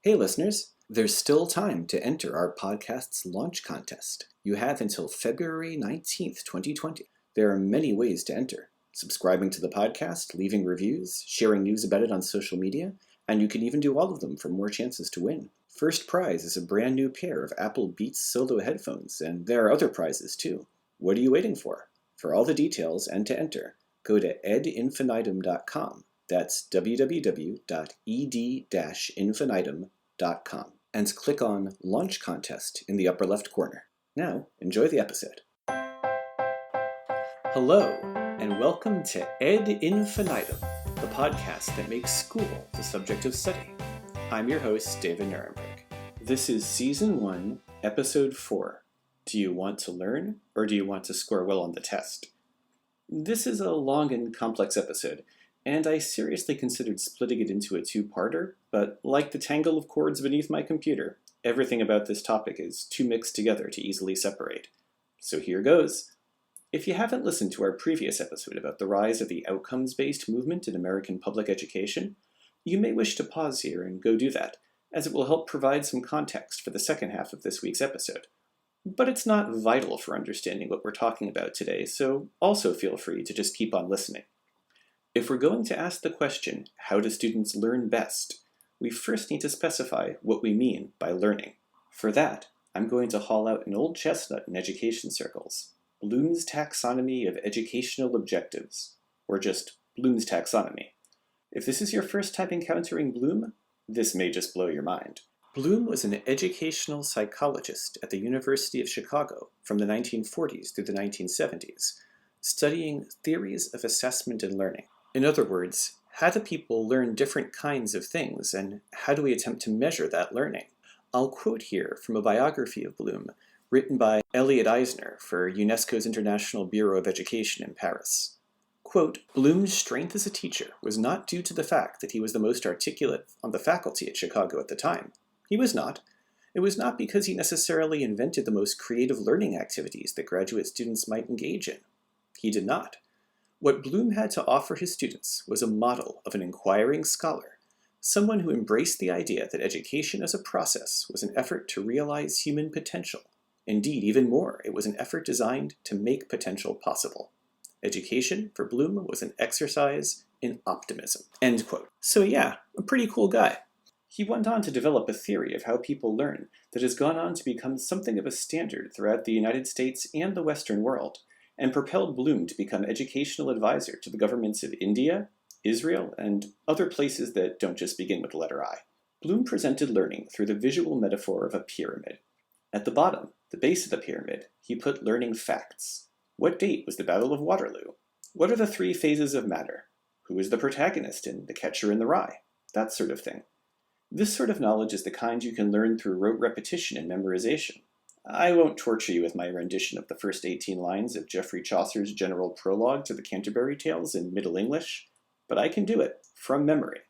Hey listeners, there's still time to enter our podcast's launch contest. You have until February 19th, 2020. There are many ways to enter. Subscribing to the podcast, leaving reviews, sharing news about it on social media, and you can even do all of them for more chances to win. First prize is a brand new pair of Apple Beats Solo headphones, and there are other prizes too. What are you waiting for? For all the details and to enter, go to edinfinitum.com. That's www.ed-infinitum.com and click on Launch Contest in the upper left corner. Now, enjoy the episode. Hello, and welcome to Ed Infinitum, the podcast that makes school the subject of study. I'm your host, David Nuremberg. This is Season 1, Episode 4. Do you want to learn, or do you want to score well on the test? This is a long and complex episode, and I seriously considered splitting it into a two-parter, but like the tangle of cords beneath my computer, everything about this topic is too mixed together to easily separate. So here goes. If you haven't listened to our previous episode about the rise of the outcomes-based movement in American public education, you may wish to pause here and go do that, as it will help provide some context for the second half of this week's episode. But it's not vital for understanding what we're talking about today, so also feel free to just keep on listening. If we're going to ask the question, how do students learn best, we first need to specify what we mean by learning. For that, I'm going to haul out an old chestnut in education circles, Bloom's Taxonomy of Educational Objectives, or just Bloom's Taxonomy. If this is your first time encountering Bloom, this may just blow your mind. Bloom was an educational psychologist at the University of Chicago from the 1940s through the 1970s, studying theories of assessment and learning. In other words, how do people learn different kinds of things, and how do we attempt to measure that learning? I'll quote here from a biography of Bloom, written by Elliot Eisner for UNESCO's International Bureau of Education in Paris. Quote, Bloom's strength as a teacher was not due to the fact that he was the most articulate on the faculty at Chicago at the time. He was not. It was not because he necessarily invented the most creative learning activities that graduate students might engage in. He did not. What Bloom had to offer his students was a model of an inquiring scholar, someone who embraced the idea that education as a process was an effort to realize human potential. Indeed, even more, it was an effort designed to make potential possible. Education, for Bloom, was an exercise in optimism. End quote. So yeah, a pretty cool guy. He went on to develop a theory of how people learn that has gone on to become something of a standard throughout the United States and the Western world, and propelled Bloom to become educational advisor to the governments of India, Israel, and other places that don't just begin with the letter I. Bloom presented learning through the visual metaphor of a pyramid. At the bottom, the base of the pyramid, he put learning facts. What date was the Battle of Waterloo? What are the three phases of matter? Who is the protagonist in The Catcher in the Rye? That sort of thing. This sort of knowledge is the kind you can learn through rote repetition and memorization. I won't torture you with my rendition of the first 18 lines of Geoffrey Chaucer's general prologue to the Canterbury Tales in Middle English, but I can do it from memory,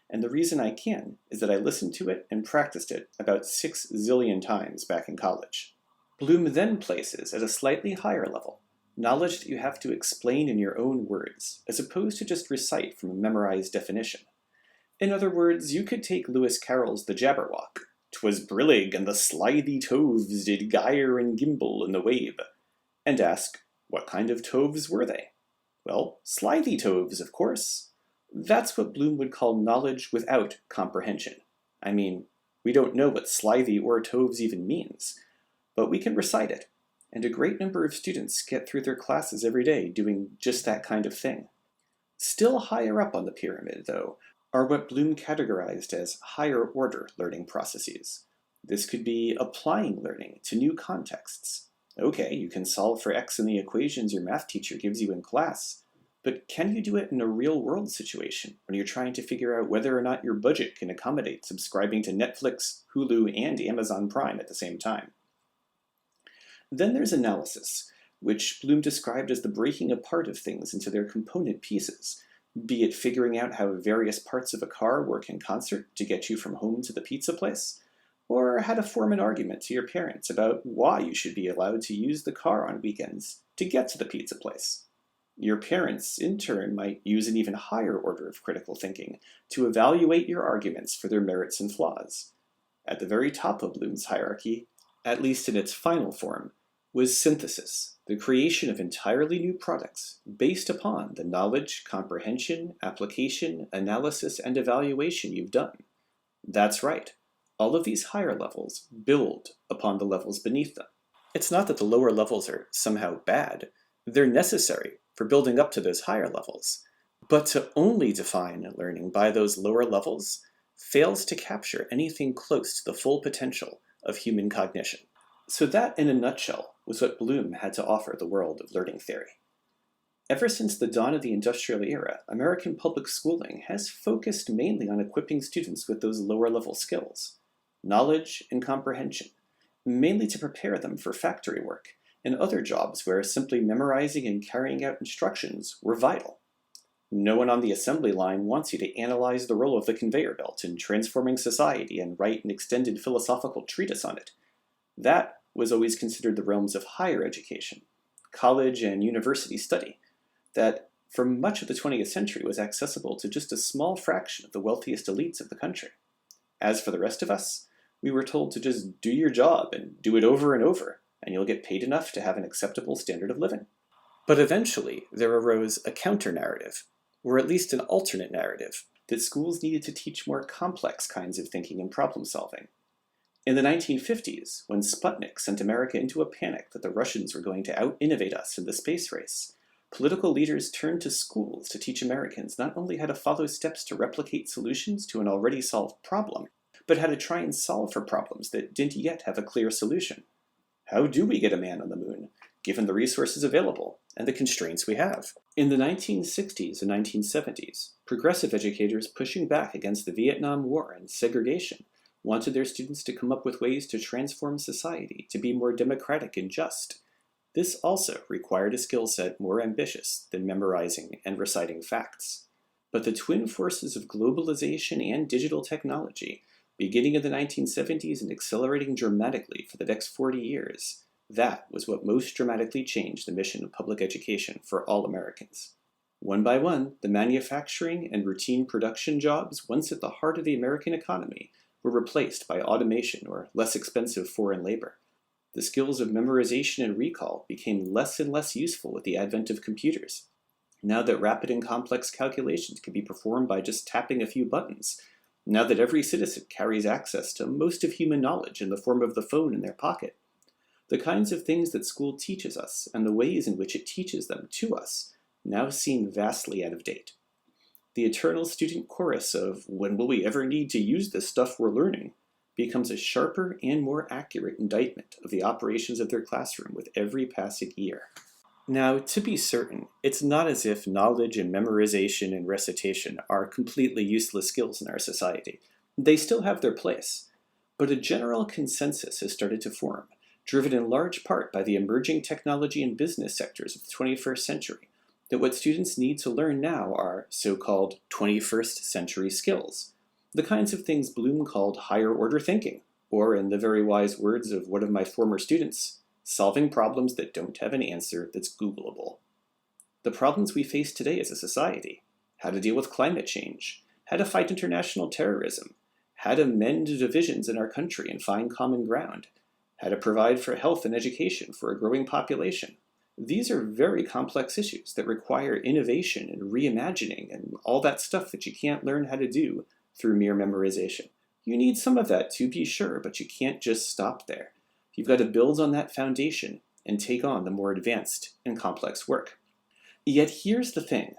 and the reason I can is that I listened to it and practiced it about 6 zillion times back in college. Bloom then places at a slightly higher level knowledge that you have to explain in your own words, as opposed to just recite from a memorized definition. In other words, you could take Lewis Carroll's The Jabberwock, "'Twas brillig, and the slithy toves did gyre and gimble in the wabe," and ask, what kind of toves were they? Well, slithy toves, of course. That's what Bloom would call knowledge without comprehension. I mean, we don't know what slithy or toves even means, but we can recite it, and a great number of students get through their classes every day doing just that kind of thing. Still higher up on the pyramid, though, are what Bloom categorized as higher-order learning processes. This could be applying learning to new contexts. Okay, you can solve for x in the equations your math teacher gives you in class, but can you do it in a real-world situation when you're trying to figure out whether or not your budget can accommodate subscribing to Netflix, Hulu, and Amazon Prime at the same time? Then there's analysis, which Bloom described as the breaking apart of things into their component pieces, be it figuring out how various parts of a car work in concert to get you from home to the pizza place, or how to form an argument to your parents about why you should be allowed to use the car on weekends to get to the pizza place. Your parents, in turn, might use an even higher order of critical thinking to evaluate your arguments for their merits and flaws. at the very top of Bloom's hierarchy, at least in its final form, was synthesis, the creation of entirely new products based upon the knowledge, comprehension, application, analysis, and evaluation you've done. That's right. All of these higher levels build upon the levels beneath them. It's not that the lower levels are somehow bad. They're necessary for building up to those higher levels. But to only define learning by those lower levels fails to capture anything close to the full potential of human cognition. So that, in a nutshell, was what Bloom had to offer the world of learning theory. Ever since the dawn of the industrial era, American public schooling has focused mainly on equipping students with those lower-level skills, knowledge and comprehension, mainly to prepare them for factory work and other jobs where simply memorizing and carrying out instructions were vital. No one on the assembly line wants you to analyze the role of the conveyor belt in transforming society and write an extended philosophical treatise on it. That was always considered the realms of higher education, college and university study, that for much of the 20th century was accessible to just a small fraction of the wealthiest elites of the country. As for the rest of us, we were told to just do your job and do it over and over, and you'll get paid enough to have an acceptable standard of living. But eventually, there arose a counter-narrative, or at least an alternate narrative, that schools needed to teach more complex kinds of thinking and problem-solving. In the 1950s, when Sputnik sent America into a panic that the Russians were going to out-innovate us in the space race, political leaders turned to schools to teach Americans not only how to follow steps to replicate solutions to an already solved problem, but how to try and solve for problems that didn't yet have a clear solution. How do we get a man on the moon, given the resources available and the constraints we have? In the 1960s and 1970s, progressive educators pushing back against the Vietnam War and segregation wanted their students to come up with ways to transform society to be more democratic and just. This also required a skill set more ambitious than memorizing and reciting facts. But the twin forces of globalization and digital technology, beginning in the 1970s and accelerating dramatically for the next 40 years, that was what most dramatically changed the mission of public education for all Americans. One by one, the manufacturing and routine production jobs once at the heart of the American economy were replaced by automation or less expensive foreign labor. The skills of memorization and recall became less and less useful with the advent of computers. Now that rapid and complex calculations can be performed by just tapping a few buttons, now that every citizen carries access to most of human knowledge in the form of the phone in their pocket, the kinds of things that school teaches us and the ways in which it teaches them to us now seem vastly out of date. The eternal student chorus of, "When will we ever need to use this stuff we're learning?" becomes a sharper and more accurate indictment of the operations of their classroom with every passing year. Now, to be certain, it's not as if knowledge and memorization and recitation are completely useless skills in our society. They still have their place. But a general consensus has started to form, driven in large part by the emerging technology and business sectors of the 21st century, that what students need to learn now are so-called 21st century skills, the kinds of things Bloom called higher-order thinking, or in the very wise words of one of my former students, solving problems that don't have an answer that's Googleable. The problems we face today as a society, how to deal with climate change, how to fight international terrorism, how to mend divisions in our country and find common ground, how to provide for health and education for a growing population. These are very complex issues that require innovation and reimagining and all that stuff that you can't learn how to do through mere memorization. You need some of that to be sure, but you can't just stop there. You've got to build on that foundation and take on the more advanced and complex work. Yet here's the thing.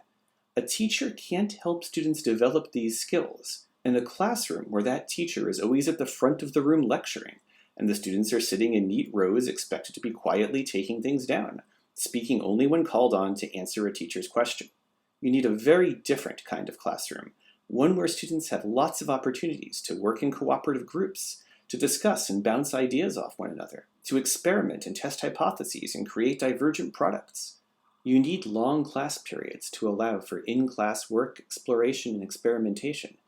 A teacher can't help students develop these skills in a classroom where that teacher is always at the front of the room lecturing, and the students are sitting in neat rows expected to be quietly taking things down, speaking only when called on to answer a teacher's question. You need a very different kind of classroom, one where students have lots of opportunities to work in cooperative groups, to discuss and bounce ideas off one another, to experiment and test hypotheses and create divergent products. You need long class periods to allow for in-class work, exploration, and experimentation.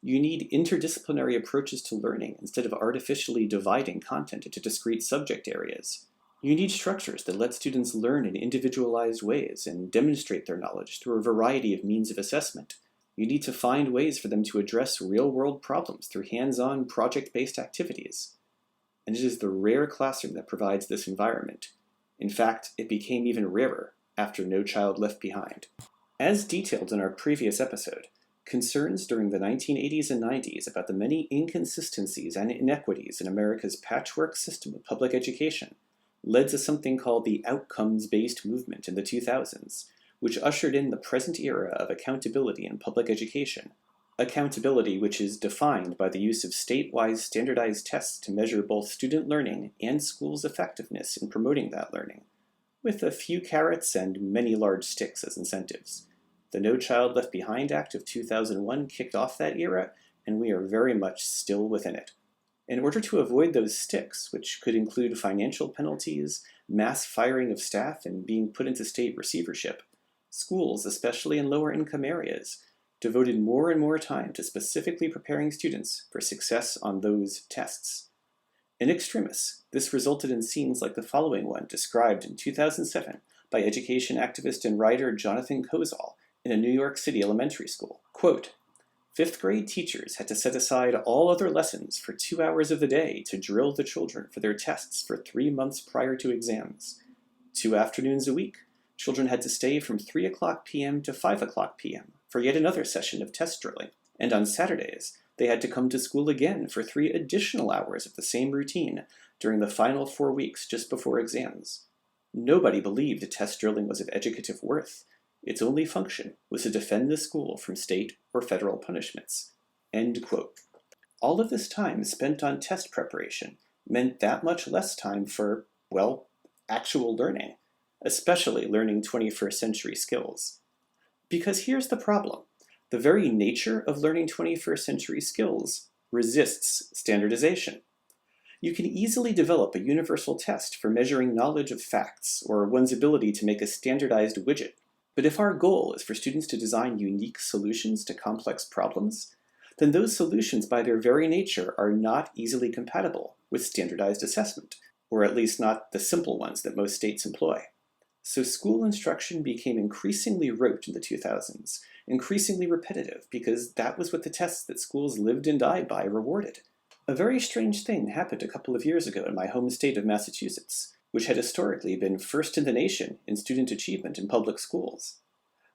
You need interdisciplinary approaches to learning instead of artificially dividing content into discrete subject areas. You need structures that let students learn in individualized ways and demonstrate their knowledge through a variety of means of assessment. You need to find ways for them to address real-world problems through hands-on, project-based activities. And it is the rare classroom that provides this environment. In fact, it became even rarer after No Child Left Behind. As detailed in our previous episode, concerns during the 1980s and 90s about the many inconsistencies and inequities in America's patchwork system of public education led to something called the outcomes-based movement in the 2000s, which ushered in the present era of accountability in public education. Accountability which is defined by the use of statewide standardized tests to measure both student learning and schools' effectiveness in promoting that learning, with a few carrots and many large sticks as incentives. The No Child Left Behind Act of 2001 kicked off that era, and we are very much still within it. In order to avoid those sticks, which could include financial penalties, mass firing of staff, and being put into state receivership, schools, especially in lower-income areas, devoted more and more time to specifically preparing students for success on those tests. In extremis, this resulted in scenes like the following one described in 2007 by education activist and writer Jonathan Kozol in a New York City elementary school. Quote, "Fifth grade teachers had to set aside all other lessons for 2 hours of the day to drill the children for their tests for 3 months prior to exams. 2 afternoons a week, children had to stay from 3:00 p.m. to 5:00 p.m. for yet another session of test drilling, and on Saturdays, they had to come to school again for 3 additional hours of the same routine during the final 4 weeks just before exams. Nobody believed test drilling was of educative worth. Its only function was to defend the school from state or federal punishments." End quote. All of this time spent on test preparation meant that much less time for, well, actual learning, especially learning 21st century skills. Because here's the problem. The very nature of learning 21st century skills resists standardization. You can easily develop a universal test for measuring knowledge of facts or one's ability to make a standardized widget. But if our goal is for students to design unique solutions to complex problems, then those solutions by their very nature are not easily compatible with standardized assessment, or at least not the simple ones that most states employ. So school instruction became increasingly rote in the 2000s, increasingly repetitive, because that was what the tests that schools lived and died by rewarded. A very strange thing happened a couple of years ago in my home state of Massachusetts, which had historically been first in the nation in student achievement in public schools.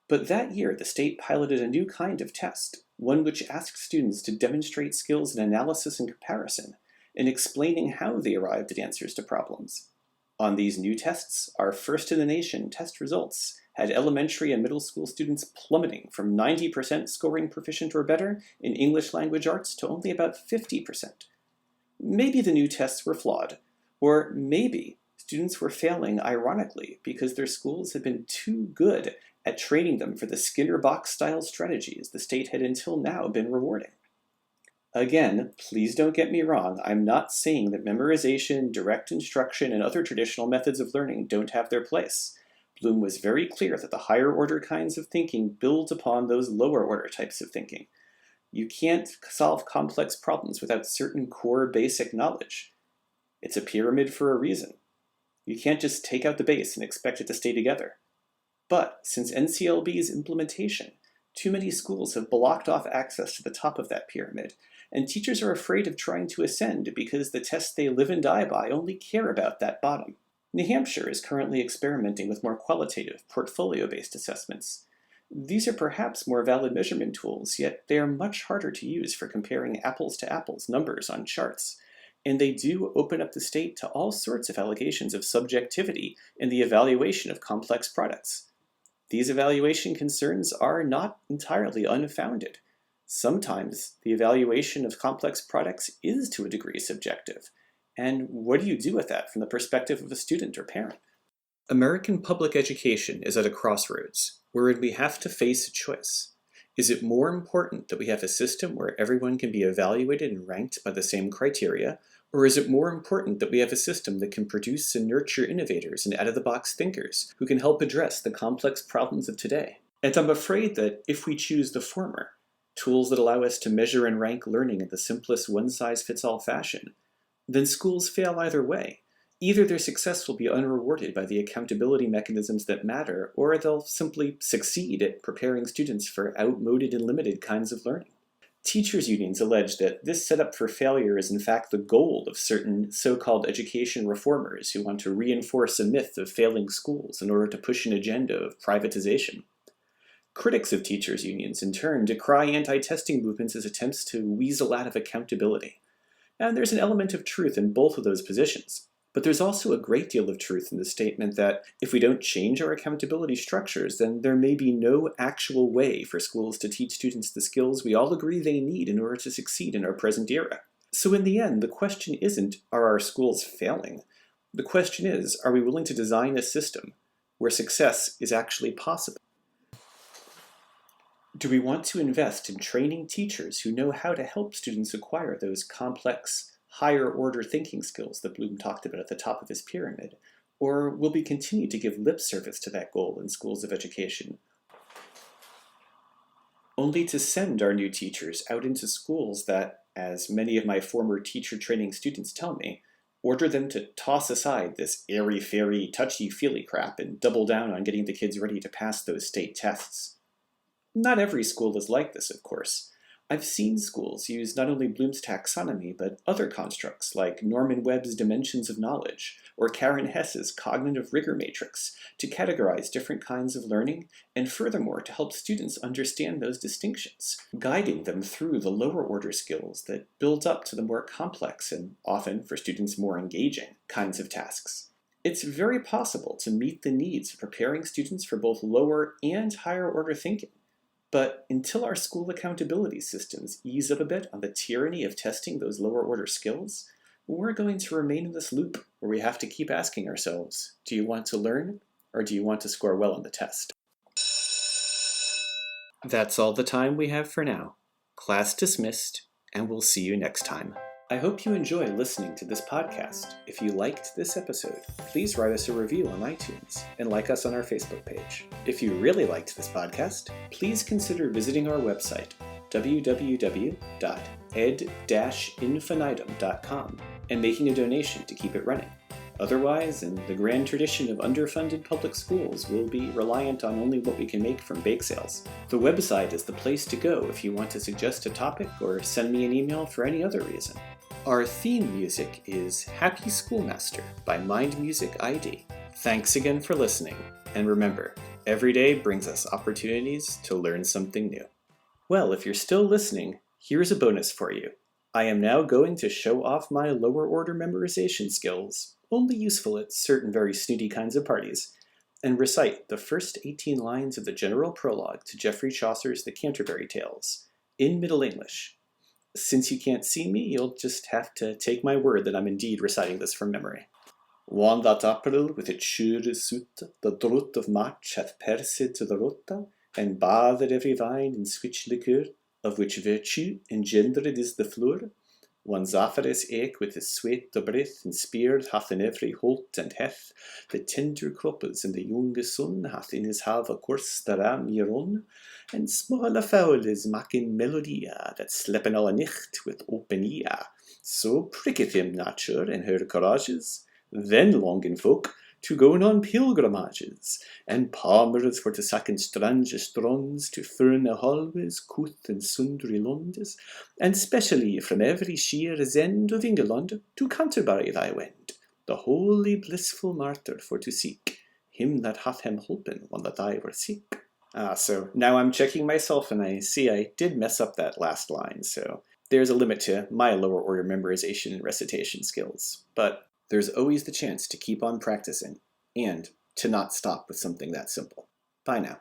But that year, the state piloted a new kind of test, one which asked students to demonstrate skills in analysis and comparison, in explaining how they arrived at answers to problems. On these new tests, our first-in-the-nation test results had elementary and middle school students plummeting from 90% scoring proficient or better in English language arts to only about 50%. Maybe the new tests were flawed, or maybe students were failing ironically because their schools had been too good at training them for the Skinner box-style strategies the state had until now been rewarding. Again, please don't get me wrong, I'm not saying that memorization, direct instruction, and other traditional methods of learning don't have their place. Bloom was very clear that the higher-order kinds of thinking build upon those lower-order types of thinking. You can't solve complex problems without certain core basic knowledge. It's a pyramid for a reason. You can't just take out the base and expect it to stay together. But since NCLB's implementation, too many schools have blocked off access to the top of that pyramid, and teachers are afraid of trying to ascend because the tests they live and die by only care about that bottom. New Hampshire is currently experimenting with more qualitative, portfolio-based assessments. These are perhaps more valid measurement tools, yet they are much harder to use for comparing apples-to-apples numbers on charts, and they do open up the state to all sorts of allegations of subjectivity in the evaluation of complex products. These evaluation concerns are not entirely unfounded. Sometimes the evaluation of complex products is to a degree subjective. And what do you do with that from the perspective of a student or parent? American public education is at a crossroads, wherein we have to face a choice. Is it more important that we have a system where everyone can be evaluated and ranked by the same criteria, or is it more important that we have a system that can produce and nurture innovators and out-of-the-box thinkers who can help address the complex problems of today? And I'm afraid that if we choose the former, tools that allow us to measure and rank learning in the simplest one-size-fits-all fashion, then schools fail either way, Either their success will be unrewarded by the accountability mechanisms that matter, or they'll simply succeed at preparing students for outmoded and limited kinds of learning. Teachers' unions allege that this setup for failure is in fact the goal of certain so-called education reformers who want to reinforce a myth of failing schools in order to push an agenda of privatization. Critics of teachers' unions, in turn, decry anti-testing movements as attempts to weasel out of accountability. And there's an element of truth in both of those positions. But there's also a great deal of truth in the statement that if we don't change our accountability structures, then there may be no actual way for schools to teach students the skills we all agree they need in order to succeed in our present era. So in the end, the question isn't, are our schools failing? The question is, are we willing to design a system where success is actually possible? Do we want to invest in training teachers who know how to help students acquire those complex, higher-order thinking skills that Bloom talked about at the top of his pyramid? Or will we continue to give lip service to that goal in schools of education, only to send our new teachers out into schools that, as many of my former teacher training students tell me, order them to toss aside this airy-fairy, touchy-feely crap and double down on getting the kids ready to pass those state tests? Not every school is like this, of course. I've seen schools use not only Bloom's taxonomy, but other constructs like Norman Webb's dimensions of knowledge or Karen Hess's cognitive rigor matrix to categorize different kinds of learning and furthermore to help students understand those distinctions, guiding them through the lower order skills that build up to the more complex and often, for students, more engaging kinds of tasks. It's very possible to meet the needs of preparing students for both lower and higher order thinking. But until our school accountability systems ease up a bit on the tyranny of testing those lower order skills, we're going to remain in this loop where we have to keep asking ourselves, do you want to learn or do you want to score well on the test? That's all the time we have for now. Class dismissed, and we'll see you next time. I hope you enjoy listening to this podcast. If you liked this episode, please write us a review on iTunes and like us on our Facebook page. If you really liked this podcast, please consider visiting our website, www.ed-infinitum.com, and making a donation to keep it running. Otherwise, in the grand tradition of underfunded public schools, we'll be reliant on only what we can make from bake sales. The website is the place to go if you want to suggest a topic or send me an email for any other reason. Our theme music is Happy Schoolmaster by Mind Music ID. Thanks again for listening, and remember, every day brings us opportunities to learn something new. Well, if you're still listening, here's a bonus for you. I am now going to show off my lower order memorization skills, only useful at certain very snooty kinds of parties, and recite the first 18 lines of the general prologue to Geoffrey Chaucer's The Canterbury Tales, in Middle English. Since you can't see me, you'll just have to take my word that I'm indeed reciting this from memory. One that April with its sure suit, the drought of March hath pierced to the rota, and bathed every vine in switch liqueur, of which virtue engendered is the flour. One Zapharus eke with his sweat the breath, and speared hath in every holt and heath, the tender croppers and the younge son hath in his have a course the ram yeron, and smalle fowles makin melodia, that slepen alle nicht with open ear. So pricketh him nature and her courages, then longen folk to goen on pilgrimages, and palmers for to sacken strange stronds, to ferne halwes, couth and sundry londes, and specially from every sheer's end of England to Canterbury thy wend, the holy blissful martyr for to seek him that hath him holpen when that I were sick. So now I'm checking myself and I see I did mess up that last line, so there's a limit to my lower order memorization and recitation skills, but there's always the chance to keep on practicing, and to not stop with something that simple. Bye now.